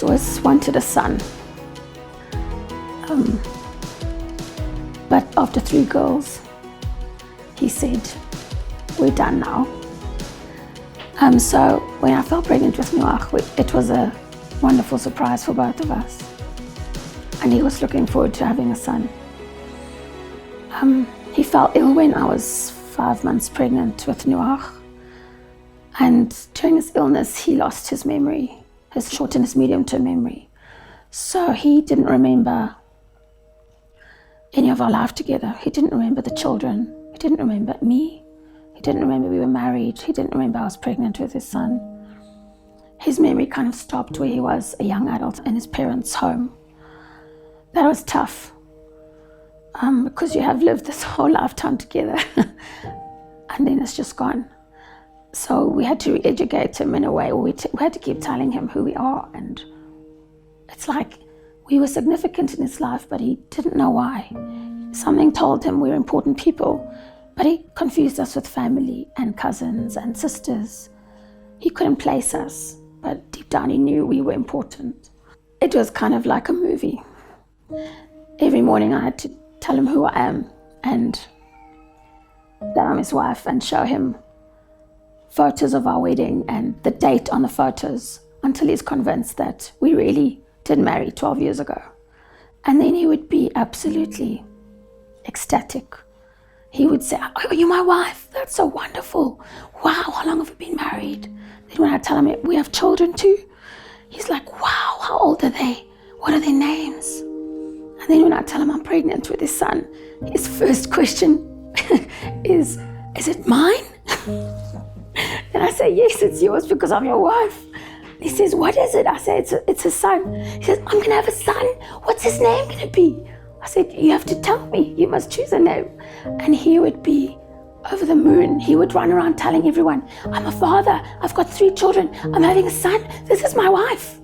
always wanted a son. But after 3 girls, he said, we're done now. So when I fell pregnant with Nuach, it was a wonderful surprise for both of us. And he was looking forward to having a son. He fell ill when I was 5 months pregnant with Nuach. And during his illness, he lost his memory, his short and his medium-term memory. So he didn't remember any of our life together. He didn't remember the children. He didn't remember me. He didn't remember we were married. He didn't remember I was pregnant with his son. His memory kind of stopped where he was a young adult in his parents' home. That was tough, because you have lived this whole lifetime together and then it's just gone. So we had to re-educate him in a way, or we had to keep telling him who we are. And it's like we were significant in his life, but he didn't know why. Something told him we were important people, but he confused us with family and cousins and sisters. He couldn't place us, but deep down he knew we were important. It was kind of like a movie. Every morning I had to tell him who I am and that I'm his wife, and show him photos of our wedding and the date on the photos until he's convinced that we really did marry 12 years ago. And then he would be absolutely ecstatic. He would say, "Oh, you're my wife. That's so wonderful. Wow, how long have we been married?" Then when I tell him we have children too, he's like, "Wow, how old are they? What are their names?" And then when I tell him I'm pregnant with his son, his first question is it mine? And I say, "Yes, it's yours because I'm your wife." He says, "What is it?" I say, it's a son. He says, "I'm going to have a son. What's his name going to be?" I said, "You have to tell me. You must choose a name." And he would be over the moon. He would run around telling everyone, "I'm a father. I've got 3 children. I'm having a son. This is my wife.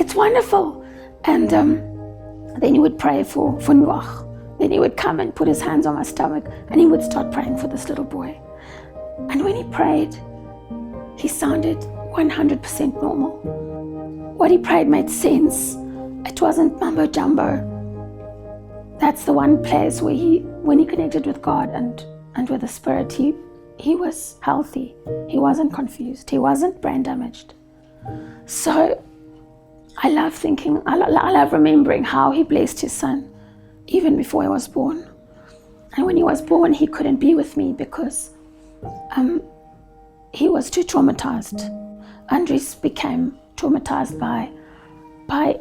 It's wonderful." And then he would pray for Nuach. Then he would come and put his hands on my stomach and he would start praying for this little boy. And when he prayed, he sounded 100% normal. What he prayed made sense. It wasn't mumbo jumbo. That's the one place where when he connected with God and with the Spirit, he was healthy. He wasn't confused. He wasn't brain damaged. So I love remembering how he blessed his son even before he was born. And when he was born, he couldn't be with me because he was too traumatized. Andres became traumatized by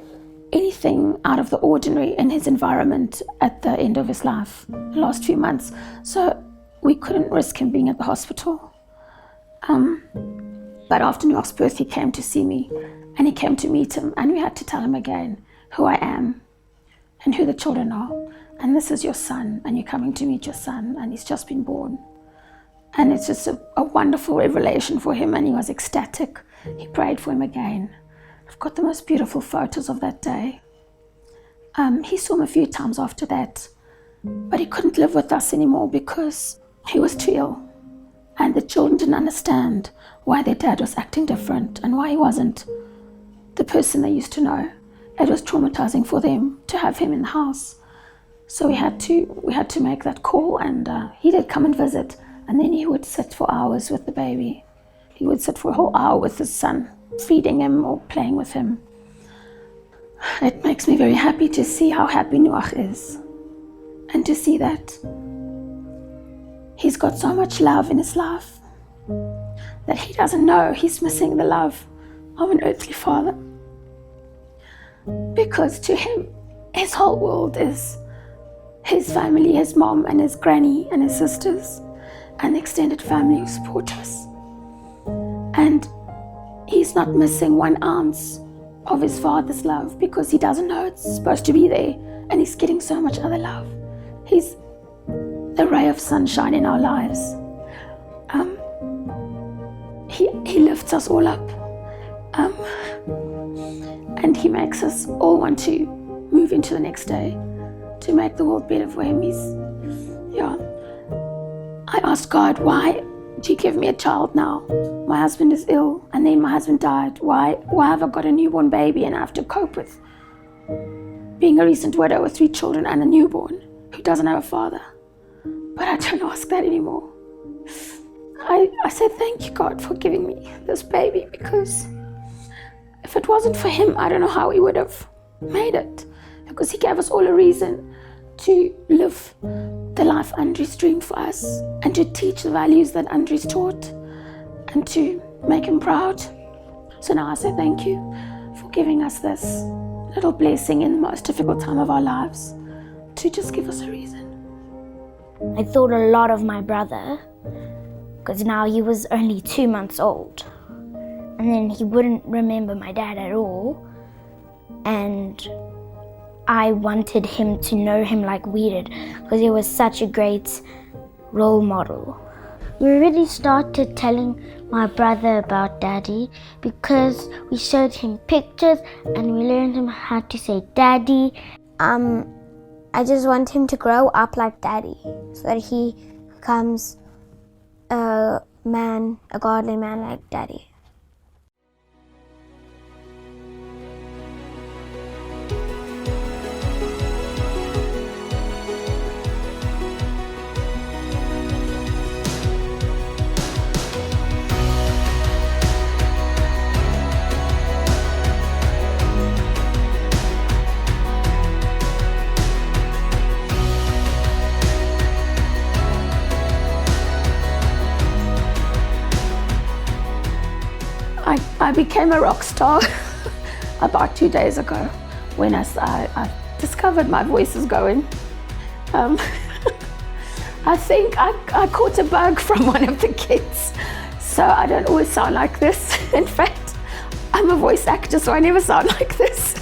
anything out of the ordinary in his environment at the end of his life, the last few months. So we couldn't risk him being at the hospital. But after Nuach's birth, he came to see me and he came to meet him, and we had to tell him again who I am and who the children are. And this is your son, and you're coming to meet your son, and he's just been born. And it's just a wonderful revelation for him, and he was ecstatic. He prayed for him again. I've got the most beautiful photos of that day. He saw him a few times after that, but he couldn't live with us anymore because he was too ill. And the children didn't understand why their dad was acting different and why he wasn't the person they used to know. It was traumatizing for them to have him in the house. So we had to make that call, and he did come and visit, and then he would sit for hours with the baby. He would sit for a whole hour with his son, feeding him or playing with him. It makes me very happy to see how happy Nuach is, and to see that he's got so much love in his life that he doesn't know he's missing the love of an earthly father. Because to him, his whole world is his family, his mom and his granny and his sisters and the extended family who support us. And he's not missing 1 ounce of his father's love because he doesn't know it's supposed to be there, and he's getting so much other love. He's the ray of sunshine in our lives. He lifts us all up, and he makes us all want to move into the next day, to make the world better for him. I asked God, why do you give me a child now? My husband is ill, and then my husband died. Why have I got a newborn baby and I have to cope with being a recent widow with 3 children and a newborn who doesn't have a father? But I don't ask that anymore. I say thank you, God, for giving me this baby, because if it wasn't for him, I don't know how we would have made it, because he gave us all a reason to live the life Andrew's dreamed for us, and to teach the values that Andrew's taught, and to make him proud. So now I say thank you for giving us this little blessing in the most difficult time of our lives, to just give us a reason. I thought a lot of my brother, because now he was only 2 months old, and then he wouldn't remember my dad at all, and I wanted him to know him like we did, because he was such a great role model. We really started telling my brother about Daddy, because we showed him pictures and we learned him how to say Daddy. I just want him to grow up like Daddy, so that he becomes a godly man like Daddy. I became a rock star about 2 days ago, when I discovered my voice is going. I think I caught a bug from one of the kids, so I don't always sound like this. In fact, I'm a voice actor, so I never sound like this.